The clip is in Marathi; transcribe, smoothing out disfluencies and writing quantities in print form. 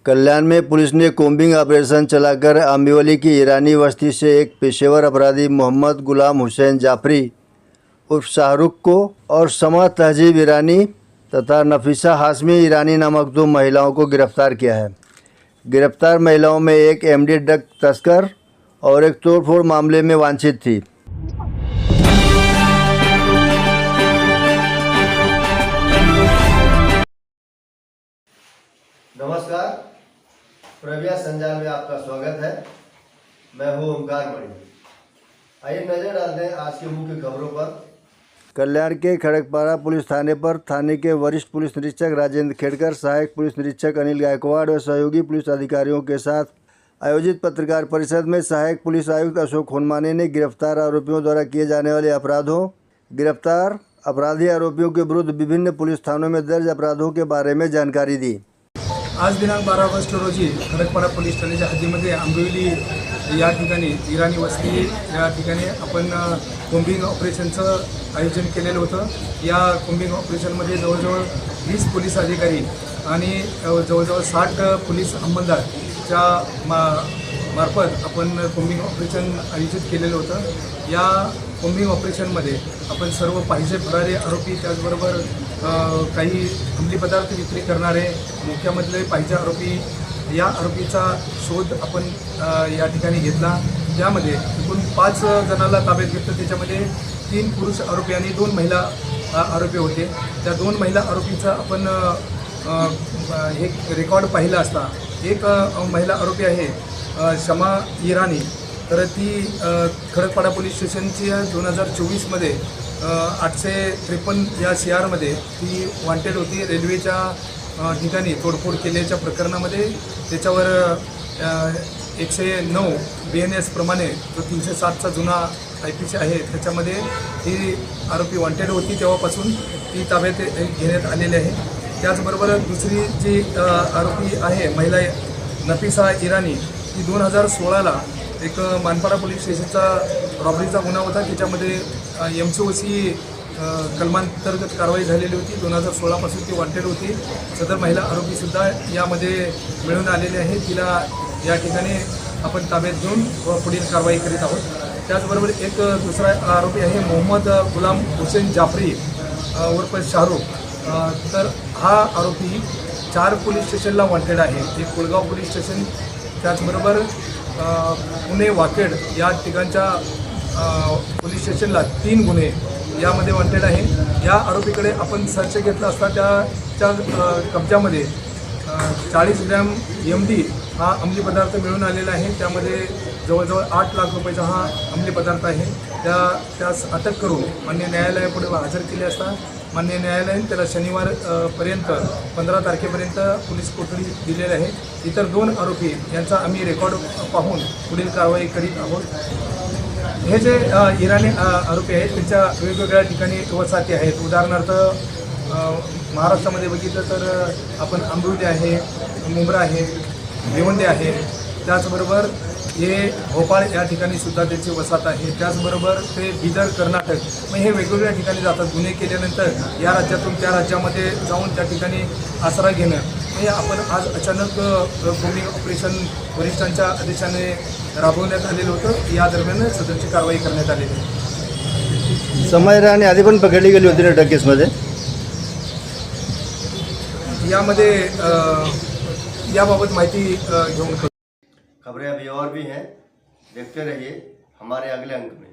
कल्याण में पुलिस ने कोम्बिंग ऑपरेशन चलाकर आंबिवली की ईरानी बस्ती से एक पेशेवर अपराधी मोहम्मद गुलाम हुसैन जाफरी उर्फ शाहरुख को और समा तहजीब ईरानी तथा नफीसा हाशमी ईरानी नामक 2 महिलाओं को गिरफ्तार किया है। गिरफ्तार महिलाओं में एक एमडी ड्रग तस्कर और एक तोड़फोड़ मामले में वांछित थी। नमस्कार, प्रव्या संजाल में आपका स्वागत है। मैं हूं ओमकार मणि। आइए नजर डालते हैं आज की मुख्य खबरों पर। कल्याण के खड़गपारा पुलिस थाने पर थाने के वरिष्ठ पुलिस निरीक्षक राजेंद्र खेड़कर, सहायक पुलिस निरीक्षक अनिल गायकवाड़ और सहयोगी पुलिस अधिकारियों के साथ आयोजित पत्रकार परिषद में सहायक पुलिस आयुक्त अशोक होनमाने ने गिरफ्तार आरोपियों द्वारा किए जाने वाले अपराधों, गिरफ्तार अपराधी आरोपियों के विरुद्ध विभिन्न पुलिस थानों में दर्ज अपराधों के बारे में जानकारी दी। आज दिनांक 12 ऑगस्ट रोजी खडकपाडा पोलीस ठाण्याच्या हद्दीमध्ये आंबिवली या ठिकाणी ईरानी वस्ती या ठिकाणी आपण कोम्बिंग ऑपरेशनचं आयोजन केलेलं होतं। या कोम्बिंग ऑपरेशनमध्ये जवळजवळ 20 पोलीस अधिकारी आणि जवळजवळ 60 पोलीस अंमलदारच्या मार्फत आपण कोम्बिंग ऑपरेशन आयोजित केलेलं होतं। या कोम्बिंग ऑपरेशनमध्ये आपण सर्व पाहिजे फरारी आरोपी, त्याचबरोबर काही अंमली पदार्थ विक्री करणारे, मुख्यामधले पाहिजे आरोपी, या आरोपीचा शोध आपण या ठिकाणी घेतला। त्यामध्ये एकूण 5 जणांना ताब्यात घेतलं। त्याच्यामध्ये 3 पुरुष आरोपी आणि 2 महिला आरोपी होते। त्या 2 महिला आरोपीचा आपण एक रेकॉर्ड पाहिला असता। एक महिला आरोपी आहे शमा ईरानी, तर ती खडकपाडा पोलीस स्टेशनची 2024मध्ये 853 या CRमध्ये ती वॉन्टेड होती। रेल्वेच्या ठिकाणी तोडफोड केल्याच्या प्रकरणामध्ये त्याच्यावर 109 BNS प्रमाणे जो 307चा जुना IPC आहे त्याच्यामध्ये ही आरोपी वॉन्टेड होती। तेव्हापासून ती ताब्यात घेण्यात आलेली आहे। त्याचबरोबर दुसरी जी आरोपी आहे महिला नफीसा ईरानी, ती 2016ला एक मानपाडा पोलीस स्टेशनचा रॉबरीचा गुन्हा होता। त्याच्यामध्ये MCOC कलमांतर्गत कारवाई झालेली होती। 2016पासून ती वॉन्टेड होती। सदर महिला आरोपीसुद्धा यामध्ये मिळून आलेली आहे। तिला या ठिकाणी आपण ताब्यात घेऊन पुढील कारवाई करीत आहोत। त्याचबरोबर एक दुसरा आरोपी आहे मोहम्मद गुलाम हुसैन जाफरी उर्फ शाहरुख, तर हा आरोपी 4 पोलीस स्टेशनला वॉन्टेड आहे। एक कुळगाव पोलीस स्टेशन, त्याचबरोबर पुणे वाकेड या ठिकाणच्या पोलीस स्टेशनला 3 गुन्हे यामध्ये वॉन्टेड आहे। या आरोपीकडे आपण सर्च घेतला असता त्याच्या कब्जामध्ये 40 ग्रॅम MD हा अंमली पदार्थ मिळून आलेला आहे। त्यामध्ये जवळजवळ 8 लाख रुपयाचा हा अंमली पदार्थ आहे। त्यास अटक करून मान्य न्यायालयापुढे हजर केले असता मान्य न्यायालयाने त्याला शनिवार पर्यंत 15 तारखेपर्यंत पोलीस कोठडी दिलेली आहे। इतर 2 आरोपी यांचा आम्ही रेकॉर्ड पाहून पुढील कारवाई करीत आहोत। हे जे इराणी आरोपी आहेत त्यांच्या वेगवेगळ्या ठिकाणी वसाहती आहेत। उदाहरणार्थ महाराष्ट्रामध्ये बघितलं तर आपण आंबिवली आहे, मुंब्रा आहे, भिवंडी आहे, त्याचबरोबर हे भोपाळ या ठिकाणी सुद्धा त्यांची वसाहत आहे। त्याचबरोबर ते बिदर, कर्नाटक, मग हे वेगवेगळ्या ठिकाणी जातात। गुन्हे केल्यानंतर या राज्यातून त्या राज्यामध्ये जाऊन त्या ठिकाणी आसरा घेणं, हे आपण आज अचानक कोम्बिंग ऑपरेशन वरिष्ठांच्या आदेशाने राबवण्यात आलेलं होतं। या दरम्यान सदरची कारवाई करण्यात आलेली। समय राणी आधी पण पकडली गेली होती ना ड्रग केसमध्ये। यामध्ये याबाबत माहिती घेऊन खबरें अभी और भी हैं, देखते रहिए हमारे अगले अंक में।